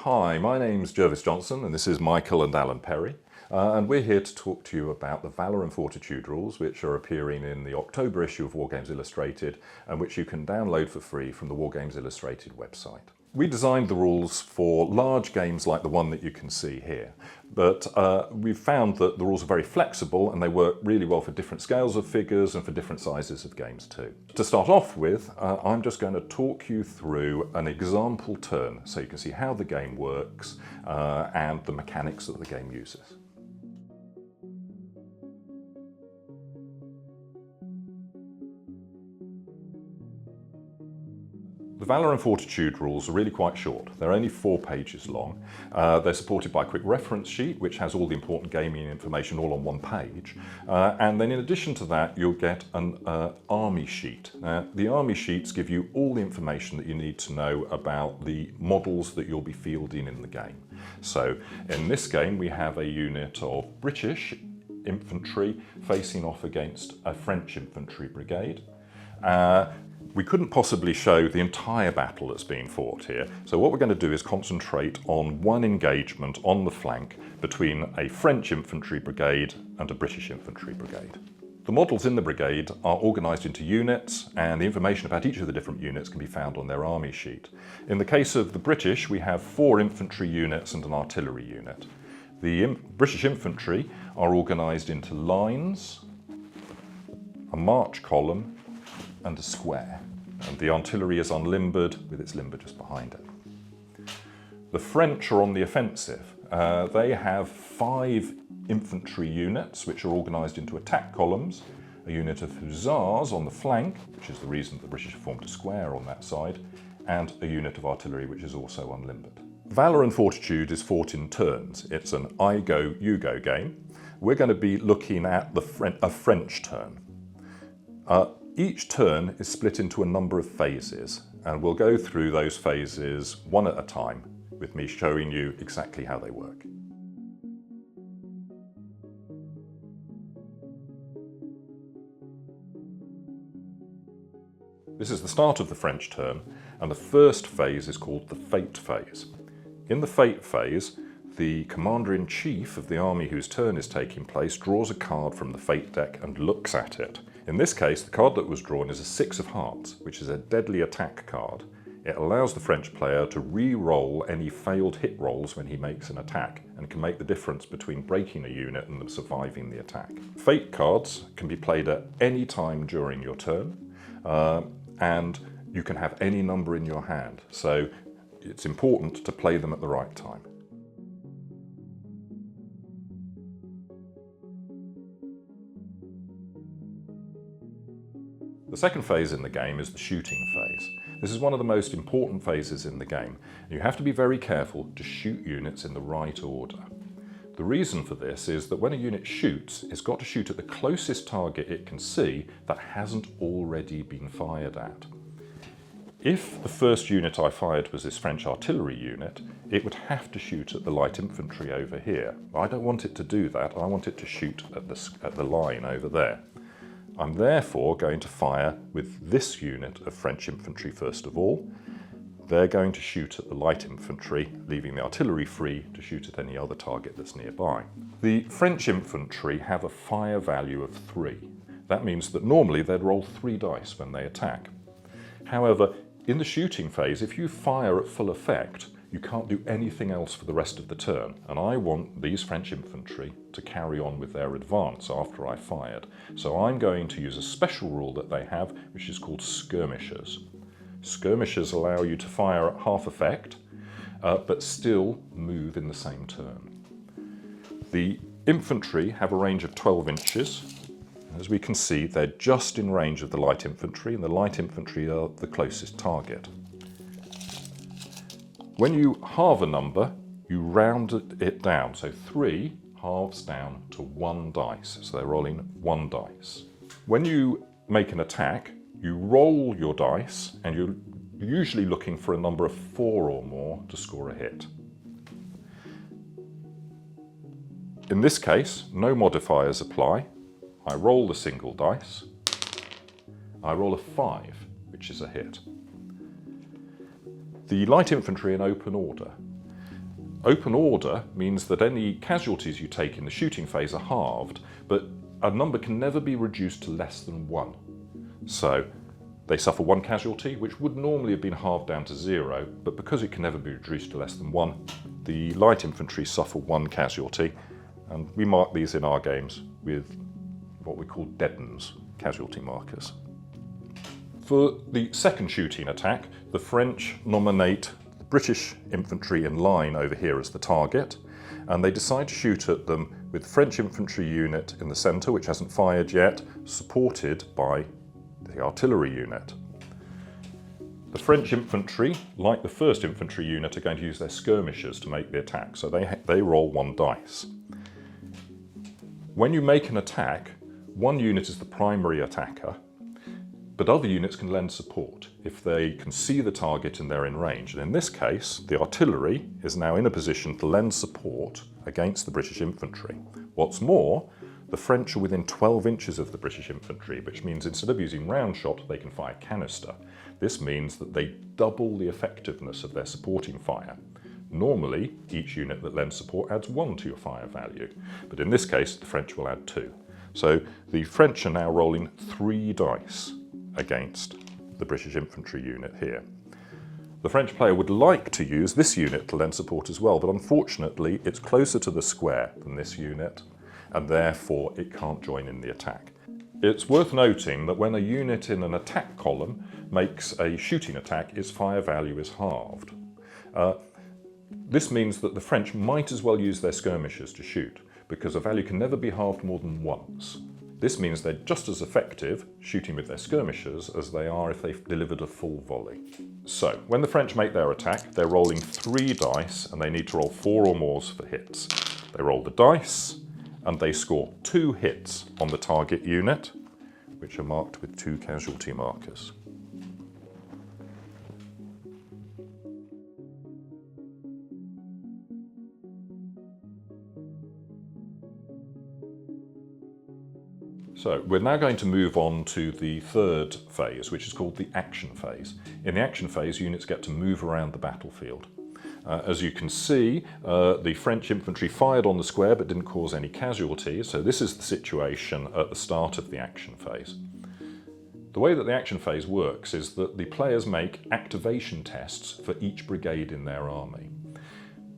Hi, my name's Jervis Johnson and this is Michael and Alan Perry, and we're here to talk to you about the Valour and Fortitude rules, which are appearing in the October issue of Wargames Illustrated and which you can download for free from the Wargames Illustrated website. We designed the rules for large games like the one that you can see here, but we've found that the rules are very flexible and they work really well for different scales of figures and for different sizes of games too. To start off with, I'm just going to talk you through an example turn so you can see how the game works and the mechanics that the game uses. The Valour and Fortitude rules are really quite short. They're only 4 pages long. They're supported by a quick reference sheet which has all the important gaming information all on one page. And then in addition to that you'll get an army sheet. The army sheets give you all the information that you need to know about the models that you'll be fielding in the game. So in this game we have a unit of British infantry facing off against a French infantry brigade. We couldn't possibly show the entire battle that's being fought here, so what we're going to do is concentrate on one engagement on the flank between a French infantry brigade and a British infantry brigade. The models in the brigade are organised into units, and the information about each of the different units can be found on their army sheet. In the case of the British, we have 4 infantry units and an artillery unit. The British infantry are organised into lines, a march column, and a square, and the artillery is unlimbered with its limber just behind it. The French are on the offensive. They have 5 infantry units which are organised into attack columns, a unit of hussars on the flank, which is the reason the British have formed a square on that side, and a unit of artillery which is also unlimbered. Valour and Fortitude is fought in turns. It's an I go, you go game. We're going to be looking at a French turn. Each turn is split into a number of phases, and we'll go through those phases one at a time, with me showing you exactly how they work. This is the start of the French turn, and the first phase is called the Fate phase. In the Fate phase, the Commander-in-Chief of the army whose turn is taking place draws a card from the Fate deck and looks at it. In this case, the card that was drawn is a 6 of hearts, which is a deadly attack card. It allows the French player to re-roll any failed hit rolls when he makes an attack, and can make the difference between breaking a unit and them surviving the attack. Fate cards can be played at any time during your turn, and you can have any number in your hand, so it's important to play them at the right time. The second phase in the game is the shooting phase. This is one of the most important phases in the game. You have to be very careful to shoot units in the right order. The reason for this is that when a unit shoots, it's got to shoot at the closest target it can see that hasn't already been fired at. If the first unit I fired was this French artillery unit, it would have to shoot at the light infantry over here. I don't want it to do that, I want it to shoot at the line over there. I'm therefore going to fire with this unit of French infantry first of all. They're going to shoot at the light infantry, leaving the artillery free to shoot at any other target that's nearby. The French infantry have a fire value of 3. That means that normally they'd roll 3 dice when they attack. However, in the shooting phase, if you fire at full effect, you can't do anything else for the rest of the turn, and I want these French infantry to carry on with their advance after I fired. So I'm going to use a special rule that they have, which is called skirmishers. Skirmishers allow you to fire at half effect, but still move in the same turn. The infantry have a range of 12 inches. As we can see, they're just in range of the light infantry, and the light infantry are the closest target. When you halve a number, you round it down, so 3 halves down to 1 dice, so they're rolling 1 dice. When you make an attack, you roll your dice, and you're usually looking for a number of 4 or more to score a hit. In this case, no modifiers apply. I roll the single dice, I roll a 5, which is a hit. The light infantry in open order. Open order means that any casualties you take in the shooting phase are halved, but a number can never be reduced to less than 1. So they suffer 1 casualty, which would normally have been halved down to 0, but because it can never be reduced to less than 1, the light infantry suffer 1 casualty, and we mark these in our games with what we call deadens, casualty markers. For the second shooting attack, the French nominate the British infantry in line over here as the target, and they decide to shoot at them with the French infantry unit in the centre, which hasn't fired yet, supported by the artillery unit. The French infantry, like the first infantry unit, are going to use their skirmishers to make the attack, so they roll 1 dice. When you make an attack, one unit is the primary attacker, but other units can lend support if they can see the target and they're in range. And in this case, the artillery is now in a position to lend support against the British infantry. What's more, the French are within 12 inches of the British infantry, which means instead of using round shot, they can fire canister. This means that they double the effectiveness of their supporting fire. Normally, each unit that lends support adds 1 to your fire value, but in this case, the French will add 2. So the French are now rolling 3 dice against the British infantry unit here. The French player would like to use this unit to lend support as well, but unfortunately it's closer to the square than this unit, and therefore it can't join in the attack. It's worth noting that when a unit in an attack column makes a shooting attack, its fire value is halved. This means that the French might as well use their skirmishers to shoot, because a value can never be halved more than once. This means they're just as effective shooting with their skirmishers as they are if they've delivered a full volley. So, when the French make their attack, they're rolling 3 dice and they need to roll 4 or more for hits. They roll the dice and they score 2 hits on the target unit, which are marked with 2 casualty markers. So we're now going to move on to the third phase, which is called the action phase. In the action phase, units get to move around the battlefield. As you can see, the French infantry fired on the square but didn't cause any casualties, so this is the situation at the start of the action phase. The way that the action phase works is that the players make activation tests for each brigade in their army.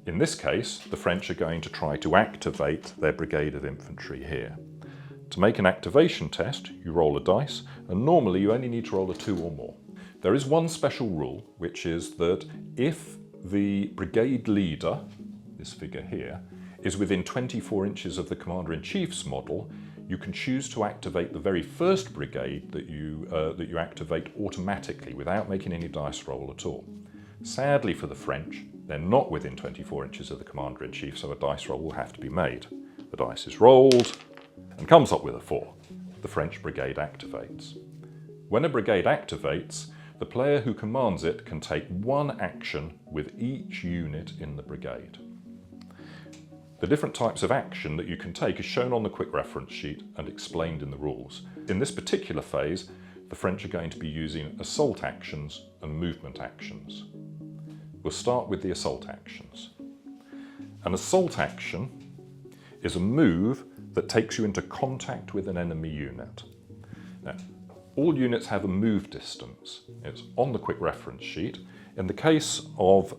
In this case, the French are going to try to activate their brigade of infantry here. To make an activation test, you roll a dice, and normally you only need to roll a 2 or more. There is one special rule, which is that if the brigade leader, this figure here, is within 24 inches of the Commander-in-Chief's model, you can choose to activate the very first brigade that you activate automatically without making any dice roll at all. Sadly for the French, they're not within 24 inches of the Commander-in-Chief, so a dice roll will have to be made. The dice is rolled and comes up with a 4. The French brigade activates. When a brigade activates, the player who commands it can take 1 action with each unit in the brigade. The different types of action that you can take is shown on the quick reference sheet and explained in the rules. In this particular phase, the French are going to be using assault actions and movement actions. We'll start with the assault actions. An assault action is a move that takes you into contact with an enemy unit. Now, all units have a move distance. It's on the quick reference sheet. In the case of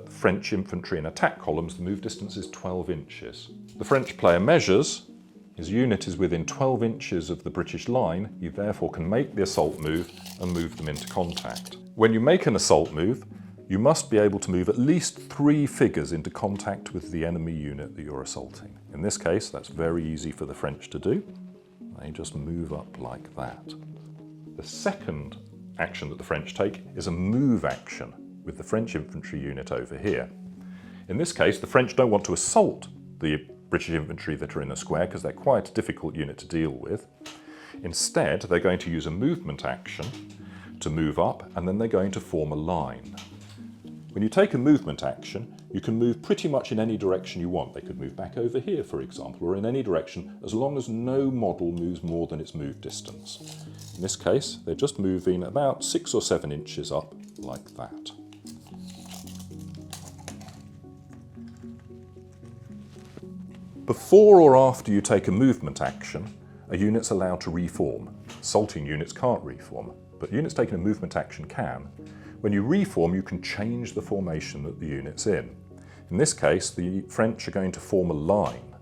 French infantry in attack columns, the move distance is 12 inches. The French player measures, his unit is within 12 inches of the British line, you therefore can make the assault move and move them into contact. When you make an assault move, you must be able to move at least 3 figures into contact with the enemy unit that you're assaulting. In this case, that's very easy for the French to do. They just move up like that. The second action that the French take is a move action with the French infantry unit over here. In this case, the French don't want to assault the British infantry that are in a square because they're quite a difficult unit to deal with. Instead, they're going to use a movement action to move up, and then they're going to form a line. When you take a movement action, you can move pretty much in any direction you want. They could move back over here, for example, or in any direction, as long as no model moves more than its move distance. In this case, they're just moving about 6 or 7 inches up, like that. Before or after you take a movement action, a unit's allowed to reform. Assaulting units can't reform, but units taking a movement action can. When you reform, you can change the formation that the unit's in. In this case, the French are going to form a line.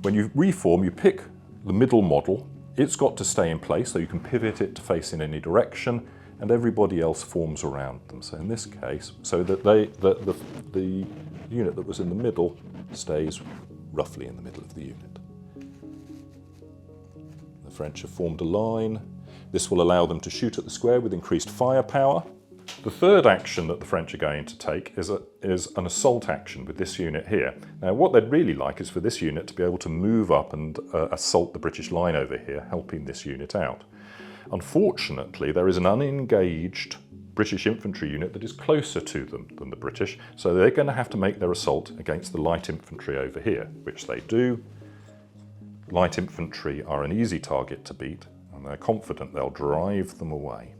When you reform, you pick the middle model. It's got to stay in place, so you can pivot it to face in any direction, and everybody else forms around them. So in this case, so that the unit that was in the middle stays roughly in the middle of the unit. The French have formed a line. This will allow them to shoot at the square with increased firepower. The third action that the French are going to take is an assault action with this unit here. Now what they'd really like is for this unit to be able to move up and assault the British line over here, helping this unit out. Unfortunately, there is an unengaged British infantry unit that is closer to them than the British, so they're going to have to make their assault against the light infantry over here, which they do. Light infantry are an easy target to beat, and they're confident they'll drive them away.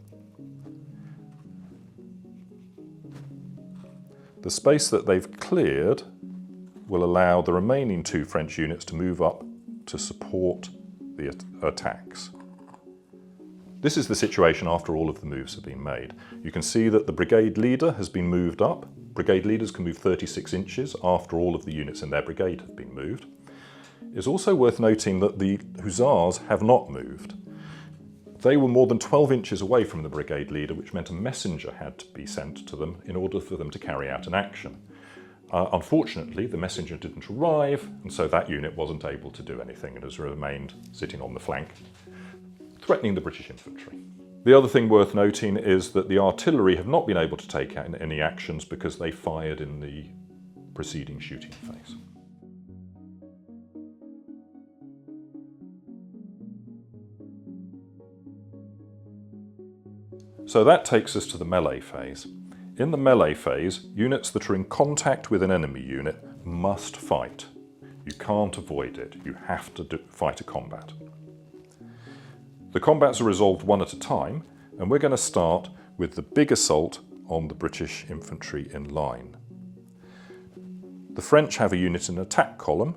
The space that they've cleared will allow the remaining two French units to move up to support the attacks. This is the situation after all of the moves have been made. You can see that the brigade leader has been moved up. Brigade leaders can move 36 inches after all of the units in their brigade have been moved. It's also worth noting that the hussars have not moved. They were more than 12 inches away from the brigade leader, which meant a messenger had to be sent to them in order for them to carry out an action. Unfortunately, the messenger didn't arrive, and so that unit wasn't able to do anything and has remained sitting on the flank, threatening the British infantry. The other thing worth noting is that the artillery have not been able to take any actions because they fired in the preceding shooting phase. So that takes us to the melee phase. In the melee phase, units that are in contact with an enemy unit must fight. You can't avoid it. You have to fight a combat. The combats are resolved one at a time, and we're going to start with the big assault on the British infantry in line. The French have a unit in an attack column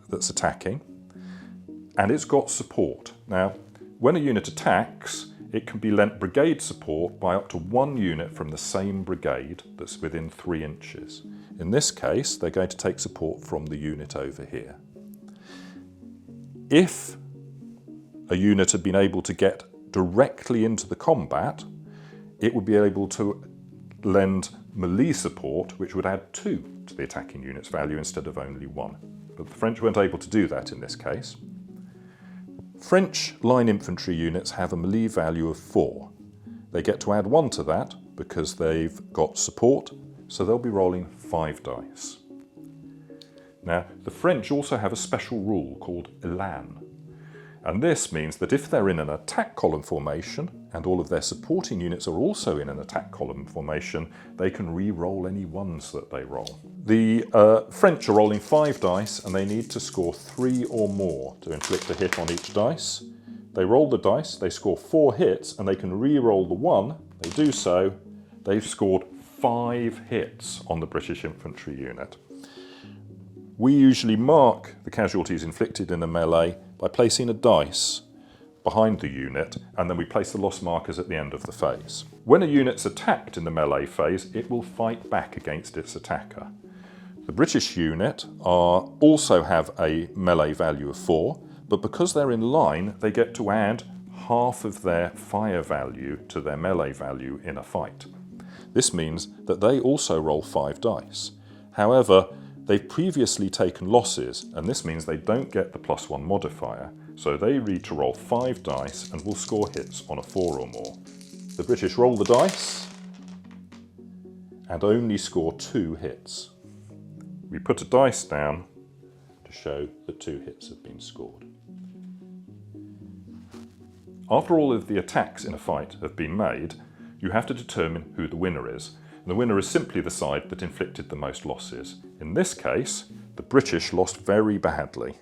that's attacking, and it's got support. Now, when a unit attacks, it can be lent brigade support by up to one unit from the same brigade that's within 3 inches. In this case, they're going to take support from the unit over here. If a unit had been able to get directly into the combat, it would be able to lend melee support, which would add 2 to the attacking unit's value instead of only 1. But the French weren't able to do that in this case. French line infantry units have a melee value of 4. They get to add 1 to that because they've got support, so they'll be rolling 5 dice. Now, the French also have a special rule called élan, and this means that if they're in an attack column formation and all of their supporting units are also in an attack column formation, they can re-roll any 1s that they roll. The French are rolling 5 dice and they need to score 3 or more to inflict a hit on each dice. They roll the dice, they score 4 hits, and they can re-roll the 1. They do so, they've scored 5 hits on the British infantry unit. We usually mark the casualties inflicted in a melee by placing a dice behind the unit, and then we place the loss markers at the end of the phase. When a unit's attacked in the melee phase, it will fight back against its attacker. The British unit also have a melee value of 4, but because they're in line, they get to add half of their fire value to their melee value in a fight. This means that they also roll 5 dice. However, they've previously taken losses, and this means they don't get the +1 modifier, so they need to roll 5 dice and will score hits on a 4 or more. The British roll the dice and only score 2 hits. We put a dice down to show that 2 hits have been scored. After all of the attacks in a fight have been made, you have to determine who the winner is. And the winner is simply the side that inflicted the most losses. In this case, the British lost very badly,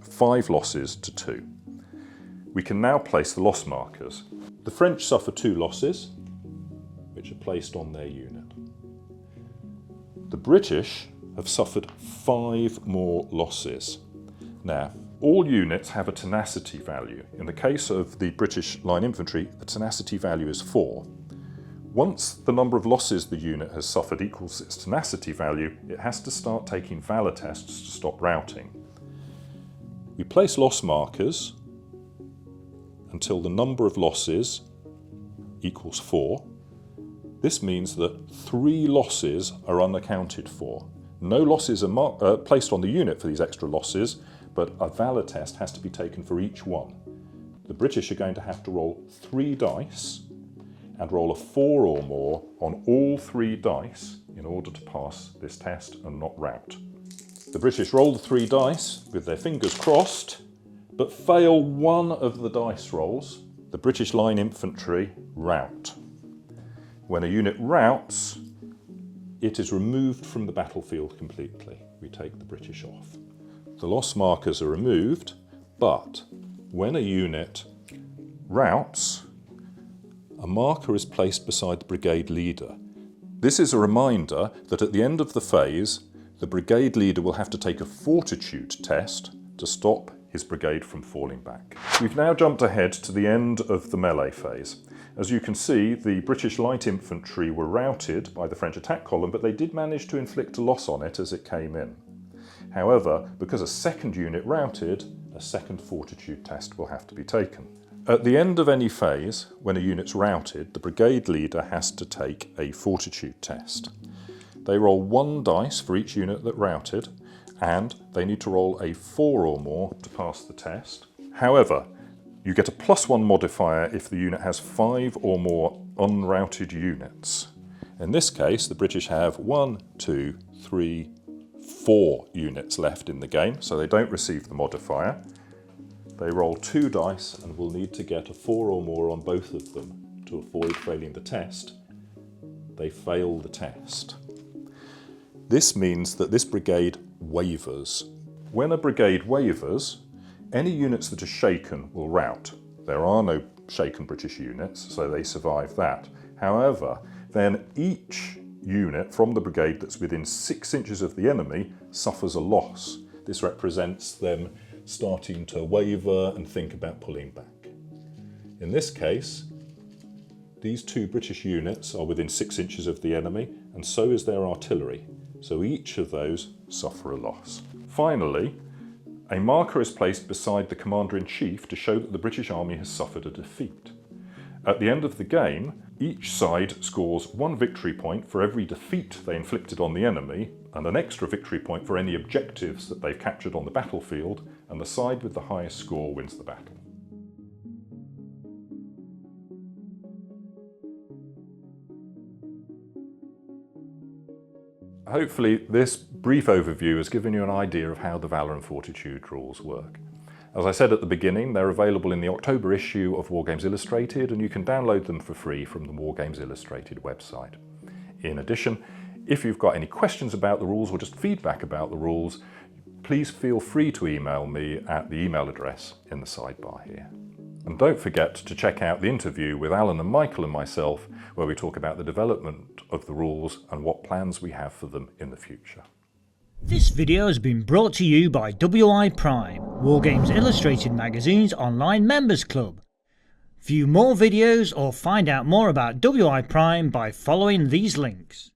5 losses to 2. We can now place the loss markers. The French suffer 2 losses, which are placed on their unit. The British have suffered 5 more losses. Now, all units have a tenacity value. In the case of the British Line Infantry, the tenacity value is 4. Once the number of losses the unit has suffered equals its tenacity value, it has to start taking valour tests to stop routing. We place loss markers until the number of losses equals 4. This means that 3 losses are unaccounted for. No losses are placed on the unit for these extra losses, but a valour test has to be taken for each one. The British are going to have to roll 3 dice and roll a 4 or more on all 3 dice in order to pass this test and not rout. The British roll the 3 dice with their fingers crossed, but fail one of the dice rolls. The British Line Infantry rout. When a unit routs, it is removed from the battlefield completely. We take the British off. The loss markers are removed, but when a unit routs, a marker is placed beside the brigade leader. This is a reminder that at the end of the phase, the brigade leader will have to take a fortitude test to stop his brigade from falling back. We've now jumped ahead to the end of the melee phase. As you can see, the British Light Infantry were routed by the French attack column, but they did manage to inflict a loss on it as it came in. However, because a second unit routed, a second fortitude test will have to be taken. At the end of any phase, when a unit's routed, the brigade leader has to take a fortitude test. They roll 1 dice for each unit that routed, and they need to roll a 4 or more to pass the test. However, you get a +1 modifier if the unit has 5 or more unrouted units. In this case, the British have 1, 2, 3, 4 units left in the game, so they don't receive the modifier. They roll 2 dice and will need to get a 4 or more on both of them to avoid failing the test. They fail the test. This means that this brigade wavers. When a brigade wavers, any units that are shaken will rout. There are no shaken British units, so they survive that. However, then each unit from the brigade that's within 6 inches of the enemy suffers a loss. This represents them starting to waver and think about pulling back. In this case, these 2 British units are within 6 inches of the enemy, and so is their artillery. So each of those suffer a loss. Finally, a marker is placed beside the Commander-in-Chief to show that the British Army has suffered a defeat. At the end of the game, each side scores 1 victory point for every defeat they inflicted on the enemy, and an extra victory point for any objectives that they've captured on the battlefield, and the side with the highest score wins the battle. Hopefully this brief overview has given you an idea of how the Valour and Fortitude rules work. As I said at the beginning, they're available in the October issue of Wargames Illustrated, and you can download them for free from the Wargames Illustrated website. In addition, if you've got any questions about the rules or just feedback about the rules, please feel free to email me at the email address in the sidebar here. And don't forget to check out the interview with Alan and Michael and myself, where we talk about the development of the rules and what plans we have for them in the future. This video has been brought to you by WiPrime, Wargames Illustrated magazine's online members club. View more videos or find out more about WiPrime by following these links.